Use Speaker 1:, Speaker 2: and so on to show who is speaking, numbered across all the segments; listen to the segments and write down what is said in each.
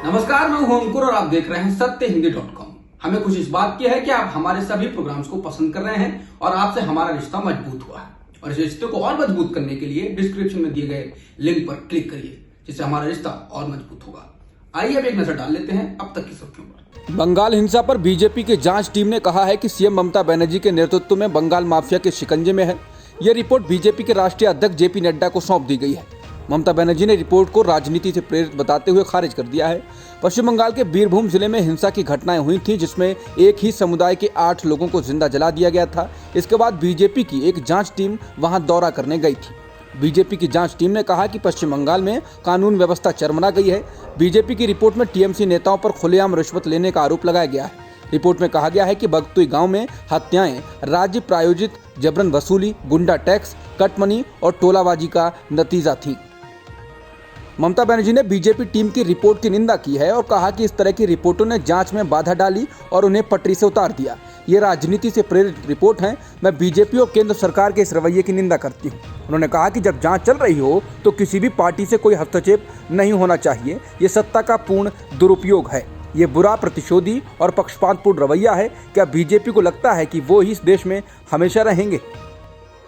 Speaker 1: नमस्कार, मैं हूं अंकुर और आप देख रहे हैं सत्यहिंदी.com। हमें खुशी इस बात की है कि आप हमारे सभी प्रोग्राम्स को पसंद कर रहे हैं और आपसे हमारा रिश्ता मजबूत हुआ है। और इस रिश्ते को और मजबूत करने के लिए डिस्क्रिप्शन में दिए गए लिंक पर क्लिक करिए, जिससे हमारा रिश्ता और मजबूत होगा। आइए अब एक नजर डाल लेते हैं अब तक की सुर्खियों पर।
Speaker 2: बंगाल हिंसा पर बीजेपी की जांच टीम ने कहा है कि सीएम ममता बनर्जी के नेतृत्व में बंगाल माफिया के शिकंजे में है। यह रिपोर्ट बीजेपी के राष्ट्रीय अध्यक्ष जेपी नड्डा को सौंप दी गई है। ममता बनर्जी ने रिपोर्ट को राजनीति से प्रेरित बताते हुए खारिज कर दिया है। पश्चिम बंगाल के बीरभूम जिले में हिंसा की घटनाएं हुई थीं, जिसमें एक ही समुदाय के 8 लोगों को जिंदा जला दिया गया था। इसके बाद बीजेपी की एक जांच टीम वहां दौरा करने गई थी। बीजेपी की जांच टीम ने कहा कि पश्चिम बंगाल में कानून व्यवस्था चरमरा गई है। बीजेपी की रिपोर्ट में टीएमसी नेताओं पर खुलेआम रिश्वत लेने का आरोप लगाया गया है। रिपोर्ट में कहा गया है कि बगतुई गांव में हत्याएं राज्य प्रायोजित जबरन वसूली, गुंडा टैक्स, कटमनी और टोलाबाजी का नतीजा थी। ममता बनर्जी ने बीजेपी टीम की रिपोर्ट की निंदा की है और कहा कि इस तरह की रिपोर्टों ने जांच में बाधा डाली और उन्हें पटरी से उतार दिया। ये राजनीति से प्रेरित रिपोर्ट है। मैं बीजेपी और केंद्र सरकार के इस रवैये की निंदा करती हूँ। उन्होंने कहा कि जब जांच चल रही हो तो किसी भी पार्टी से कोई हस्तक्षेप नहीं होना चाहिए। ये सत्ता का पूर्ण दुरुपयोग है। ये बुरा, प्रतिशोधी और पक्षपातपूर्ण रवैया है। क्या बीजेपी को लगता है कि वो ही इस देश में हमेशा रहेंगे?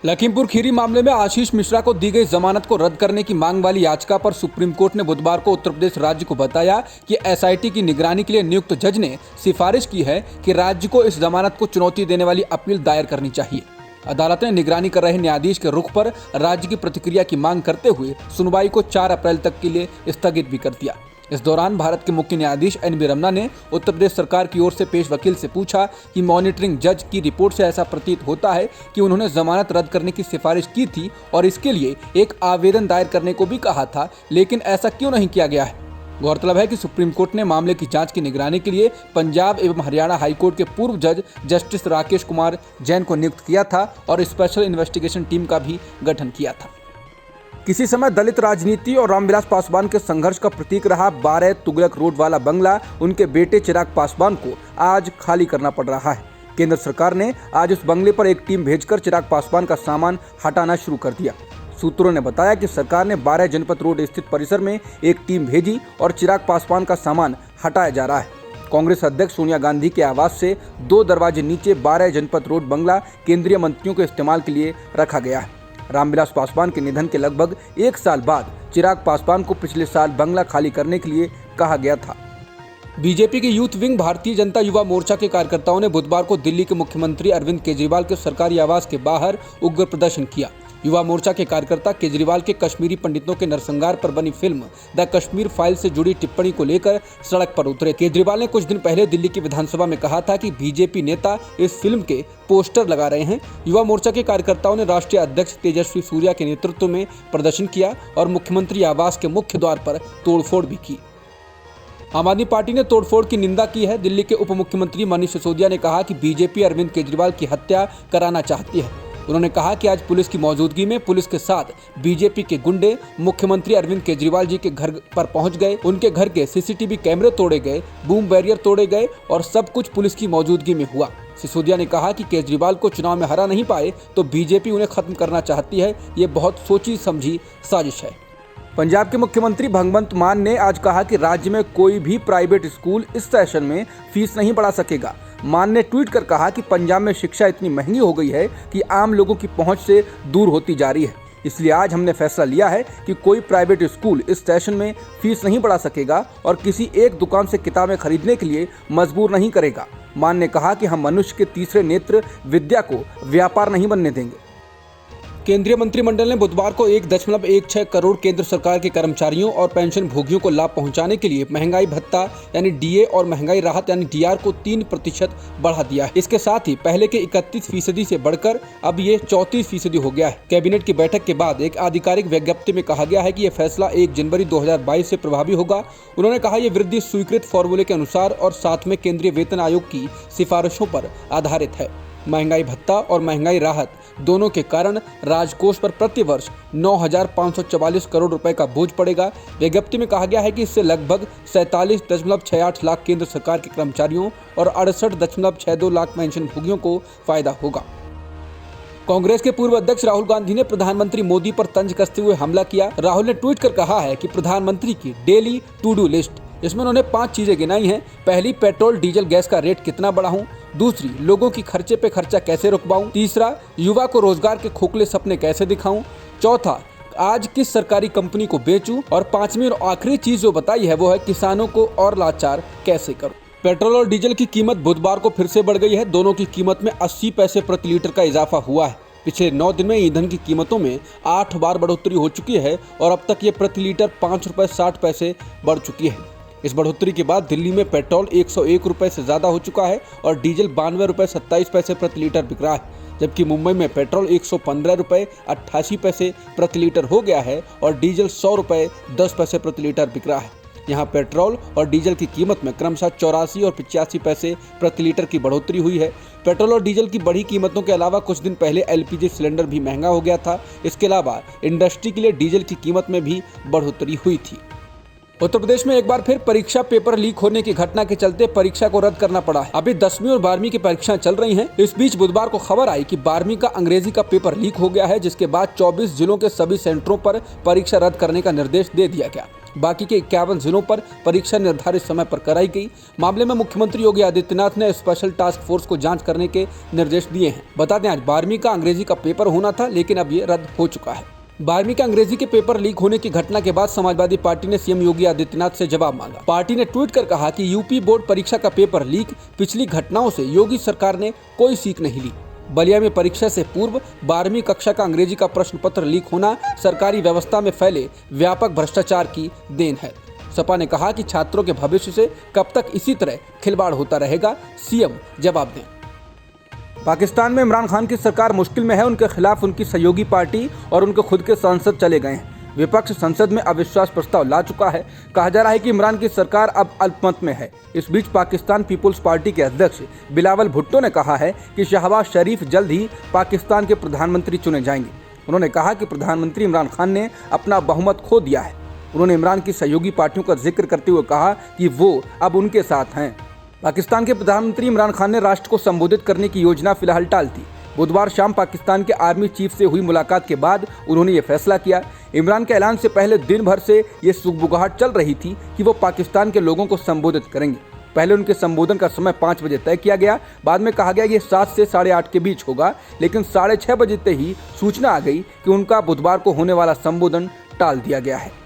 Speaker 2: लखीमपुर खीरी मामले में आशीष मिश्रा को दी गई जमानत को रद्द करने की मांग वाली याचिका पर सुप्रीम कोर्ट ने बुधवार को उत्तर प्रदेश राज्य को बताया कि एसआईटी की निगरानी के लिए नियुक्त जज ने सिफारिश की है कि राज्य को इस जमानत को चुनौती देने वाली अपील दायर करनी चाहिए। अदालत ने निगरानी कर रहे न्यायाधीश के रुख पर राज्य की प्रतिक्रिया की मांग करते हुए सुनवाई को 4 अप्रैल तक के लिए स्थगित भी कर दिया। इस दौरान भारत के मुख्य न्यायाधीश एनबी रमन्ना ने उत्तर प्रदेश सरकार की ओर से पेश वकील से पूछा कि मॉनिटरिंग जज की रिपोर्ट से ऐसा प्रतीत होता है कि उन्होंने जमानत रद्द करने की सिफारिश की थी और इसके लिए एक आवेदन दायर करने को भी कहा था, लेकिन ऐसा क्यों नहीं किया गया है। गौरतलब है कि सुप्रीम कोर्ट ने मामले की जांच की निगरानी के लिए पंजाब एवं हरियाणा हाईकोर्ट के पूर्व जज जस्टिस राकेश कुमार जैन को नियुक्त किया था और स्पेशल इन्वेस्टिगेशन टीम का भी गठन किया था। किसी समय दलित राजनीति और रामविलास पासवान के संघर्ष का प्रतीक रहा 12 तुगलक रोड वाला बंगला उनके बेटे चिराग पासवान को आज खाली करना पड़ रहा है। केंद्र सरकार ने आज उस बंगले पर एक टीम भेजकर चिराग पासवान का सामान हटाना शुरू कर दिया। सूत्रों ने बताया कि सरकार ने 12 जनपथ रोड स्थित परिसर में एक टीम भेजी और चिराग पासवान का सामान हटाया जा रहा है। कांग्रेस अध्यक्ष सोनिया गांधी के आवास से 2 दरवाजे नीचे 12 जनपथ रोड बंगला केंद्रीय मंत्रियों के इस्तेमाल के लिए रखा गया है। रामविलास पासवान के निधन के लगभग 1 साल बाद चिराग पासवान को पिछले साल बंगला खाली करने के लिए कहा गया था। बीजेपी के यूथ विंग भारतीय जनता युवा मोर्चा के कार्यकर्ताओं ने बुधवार को दिल्ली के मुख्यमंत्री अरविंद केजरीवाल के सरकारी आवास के बाहर उग्र प्रदर्शन किया। युवा मोर्चा के कार्यकर्ता केजरीवाल के कश्मीरी पंडितों के नरसंहार पर बनी फिल्म द कश्मीर फाइल से जुड़ी टिप्पणी को लेकर सड़क पर उतरे। केजरीवाल ने कुछ दिन पहले दिल्ली की विधानसभा में कहा था कि बीजेपी नेता इस फिल्म के पोस्टर लगा रहे हैं। युवा मोर्चा के कार्यकर्ताओं ने राष्ट्रीय अध्यक्ष तेजस्वी सूर्या के नेतृत्व में प्रदर्शन किया और मुख्यमंत्री आवास के मुख्य द्वार पर तोड़फोड़ भी की। आम आदमी पार्टी ने तोड़फोड़ की निंदा की है। दिल्ली के उप मुख्यमंत्री मनीष सिसोदिया ने कहा कि बीजेपी अरविंद केजरीवाल की हत्या कराना चाहती है। उन्होंने कहा कि आज पुलिस की मौजूदगी में पुलिस के साथ बीजेपी के गुंडे मुख्यमंत्री अरविंद केजरीवाल जी के घर पर पहुंच गए। उनके घर के सीसीटीवी कैमरे तोड़े गए, बूम बैरियर तोड़े गए और सब कुछ पुलिस की मौजूदगी में हुआ। सिसोदिया ने कहा कि केजरीवाल को चुनाव में हरा नहीं पाए तो बीजेपी उन्हें खत्म करना चाहती है। ये बहुत सोची समझी साजिश है। पंजाब के मुख्यमंत्री भगवंत मान ने आज कहा कि राज्य में कोई भी प्राइवेट स्कूल इस सेशन में फीस नहीं बढ़ा सकेगा। मान ने ट्वीट कर कहा कि पंजाब में शिक्षा इतनी महंगी हो गई है कि आम लोगों की पहुंच से दूर होती जा रही है। इसलिए आज हमने फैसला लिया है कि कोई प्राइवेट स्कूल इस सेशन में फीस नहीं बढ़ा सकेगा और किसी एक दुकान से किताबें खरीदने के लिए मजबूर नहीं करेगा। मान ने कहा कि हम मनुष्य के तीसरे नेत्र विद्या को व्यापार नहीं बनने देंगे। केंद्रीय मंत्रिमंडल ने बुधवार को 1.16 करोड़ केंद्र सरकार के कर्मचारियों और पेंशन भोगियों को लाभ पहुंचाने के लिए महंगाई भत्ता यानी डीए और महंगाई राहत यानी डीआर को 3% बढ़ा दिया है। इसके साथ ही पहले के 31% से बढ़कर अब ये 34% हो गया है। कैबिनेट की बैठक के बाद एक आधिकारिक विज्ञप्ति में कहा गया है कि यह फैसला 1 जनवरी 2022 से प्रभावी होगा। उन्होंने कहा यह वृद्धि स्वीकृत फॉर्मूले के अनुसार और साथ में केंद्रीय वेतन आयोग की सिफारिशों पर आधारित है। महंगाई भत्ता और महंगाई राहत दोनों के कारण राजकोष पर प्रति वर्ष 9,544 करोड़ रुपए का बोझ पड़ेगा। विज्ञप्ति में कहा गया है कि इससे लगभग 47.68 लाख केंद्र सरकार के कर्मचारियों और 68.62 लाख पेंशन भोगियों को फायदा होगा। कांग्रेस के पूर्व अध्यक्ष राहुल गांधी ने प्रधानमंत्री मोदी पर तंज कसते हुए हमला किया। राहुल ने ट्वीट कर कहा है कि प्रधानमंत्री की डेली टू डू लिस्ट इसमें उन्होंने 5 चीजें गिनाई हैं। पहली, पेट्रोल डीजल गैस का रेट कितना बढ़ाऊं। दूसरी, लोगों की खर्चे पे खर्चा कैसे रुकवाऊं। तीसरा, युवा को रोजगार के खोखले सपने कैसे दिखाऊं। चौथा, आज किस सरकारी कंपनी को बेचूं। और पांचवी और आखिरी चीज जो बताई है वो है किसानों को और लाचार कैसे करूं। पेट्रोल और डीजल की कीमत बुधवार को फिर से बढ़ गई है। दोनों की कीमत में 80 पैसे प्रति लीटर का इजाफा हुआ है। पिछले 9 दिन में ईंधन की कीमतों में 8 बार बढ़ोतरी हो चुकी है और अब तक ये प्रति लीटर 5 रुपए 60 पैसे बढ़ चुकी है। इस बढ़ोतरी के बाद दिल्ली में पेट्रोल 101 रुपए से ज्यादा हो चुका है और डीजल 92 रुपए 27 पैसे प्रति लीटर बिक रहा है, जबकि मुंबई में पेट्रोल 115 रुपए 88 पैसे प्रति लीटर हो गया है और डीजल 100 रुपए 10 पैसे प्रति लीटर बिक रहा है। यहाँ पेट्रोल और डीजल की कीमत में क्रमशः 84 और 85 पैसे प्रति लीटर की बढ़ोतरी हुई है। पेट्रोल और डीजल की बढ़ी कीमतों के अलावा कुछ दिन पहले एलपीजी सिलेंडर भी महंगा हो गया था। इसके अलावा इंडस्ट्री के लिए डीजल की कीमत में भी बढ़ोतरी हुई थी। उत्तर प्रदेश में एक बार फिर परीक्षा पेपर लीक होने की घटना के चलते परीक्षा को रद्द करना पड़ा है। अभी 10वीं और 12वीं की परीक्षाएं चल रही हैं। इस बीच बुधवार को खबर आई कि 12वीं का अंग्रेजी का पेपर लीक हो गया है, जिसके बाद 24 जिलों के सभी सेंटरों पर परीक्षा रद्द करने का निर्देश दे दिया गया। बाकी के 51 जिलों पर परीक्षा निर्धारित समय पर कराई गई। मामले में मुख्यमंत्री योगी आदित्यनाथ ने स्पेशल टास्क फोर्स को जांच करने के निर्देश दिए हैं। बता दें, आज 12वीं का अंग्रेजी का पेपर होना था, लेकिन अब ये रद्द हो चुका है। 12वीं का अंग्रेजी के पेपर लीक होने की घटना के बाद समाजवादी पार्टी ने सीएम योगी आदित्यनाथ से जवाब मांगा। पार्टी ने ट्वीट कर कहा कि यूपी बोर्ड परीक्षा का पेपर लीक पिछली घटनाओं से योगी सरकार ने कोई सीख नहीं ली। बलिया में परीक्षा से पूर्व 12वीं कक्षा का अंग्रेजी का प्रश्न पत्र लीक होना सरकारी व्यवस्था में फैले व्यापक भ्रष्टाचार की देन है। सपा ने कहा कि छात्रों के भविष्य से कब तक इसी तरह खिलवाड़ होता रहेगा, सीएम जवाब दें। पाकिस्तान में इमरान खान की सरकार मुश्किल में है। उनके खिलाफ उनकी सहयोगी पार्टी और उनके खुद के सांसद चले गए हैं। विपक्ष संसद में अविश्वास प्रस्ताव ला चुका है। कहा जा रहा है कि इमरान की सरकार अब अल्पमत में है। इस बीच पाकिस्तान पीपुल्स पार्टी के अध्यक्ष बिलावल भुट्टो ने कहा है कि शहबाज शरीफ जल्द ही पाकिस्तान के प्रधानमंत्री चुने जाएंगे। उन्होंने कहा कि प्रधानमंत्री इमरान खान ने अपना बहुमत खो दिया है। उन्होंने इमरान की सहयोगी पार्टियों का जिक्र करते हुए कहा कि वो अब उनके साथ हैं। पाकिस्तान के प्रधानमंत्री इमरान खान ने राष्ट्र को संबोधित करने की योजना फिलहाल टाल दी। बुधवार शाम पाकिस्तान के आर्मी चीफ से हुई मुलाकात के बाद उन्होंने ये फैसला किया। इमरान के ऐलान से पहले दिन भर से ये सुगबुगाहट चल रही थी कि वो पाकिस्तान के लोगों को संबोधित करेंगे। पहले उनके संबोधन का समय 5 बजे तय किया गया, बाद में कहा गया ये 7 से 8:30 के बीच होगा, लेकिन 6:30 बजे ही सूचना आ गई कि उनका बुधवार को होने वाला संबोधन टाल दिया गया है।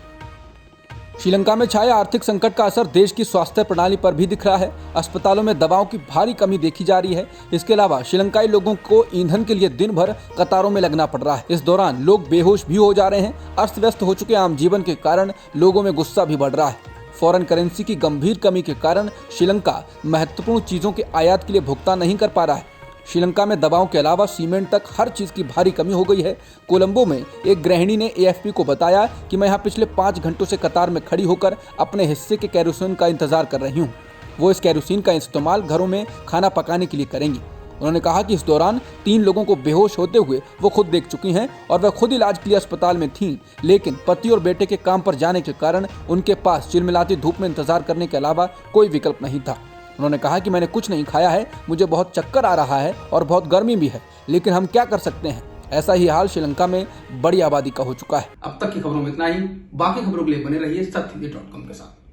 Speaker 2: श्रीलंका में छाया आर्थिक संकट का असर देश की स्वास्थ्य प्रणाली पर भी दिख रहा है। अस्पतालों में दवाओं की भारी कमी देखी जा रही है। इसके अलावा श्रीलंकाई लोगों को ईंधन के लिए दिन भर कतारों में लगना पड़ रहा है। इस दौरान लोग बेहोश भी हो जा रहे हैं। अस्त व्यस्त हो चुके आम जीवन के कारण लोगों में गुस्सा भी बढ़ रहा है। फॉरेन करेंसी की गंभीर कमी के कारण श्रीलंका महत्वपूर्ण चीजों के आयात के लिए भुगतान नहीं कर पा रहा है। श्रीलंका में दवाओं के अलावा सीमेंट तक हर चीज की भारी कमी हो गई है। कोलंबो में एक गृहिणी ने एएफपी को बताया कि मैं यहाँ पिछले 5 घंटों से कतार में खड़ी होकर अपने हिस्से के कैरोसिन का इंतजार कर रही हूँ। वो इस कैरोसिन का इस्तेमाल घरों में खाना पकाने के लिए करेंगी। उन्होंने कहा कि इस दौरान 3 लोगों को बेहोश होते हुए वो खुद देख चुकी हैं और वह खुद इलाज के लिए अस्पताल में थीं, लेकिन पति और बेटे के काम पर जाने के कारण उनके पास चिलमिलाती धूप में इंतजार करने के अलावा कोई विकल्प नहीं था। उन्होंने कहा कि मैंने कुछ नहीं खाया है, मुझे बहुत चक्कर आ रहा है और बहुत गर्मी भी है, लेकिन हम क्या कर सकते हैं। ऐसा ही हाल श्रीलंका में बड़ी आबादी का हो चुका है।
Speaker 1: अब तक की खबरों में इतना ही। बाकी खबरों के लिए बने रहिए सत्यहिंदी.com के साथ।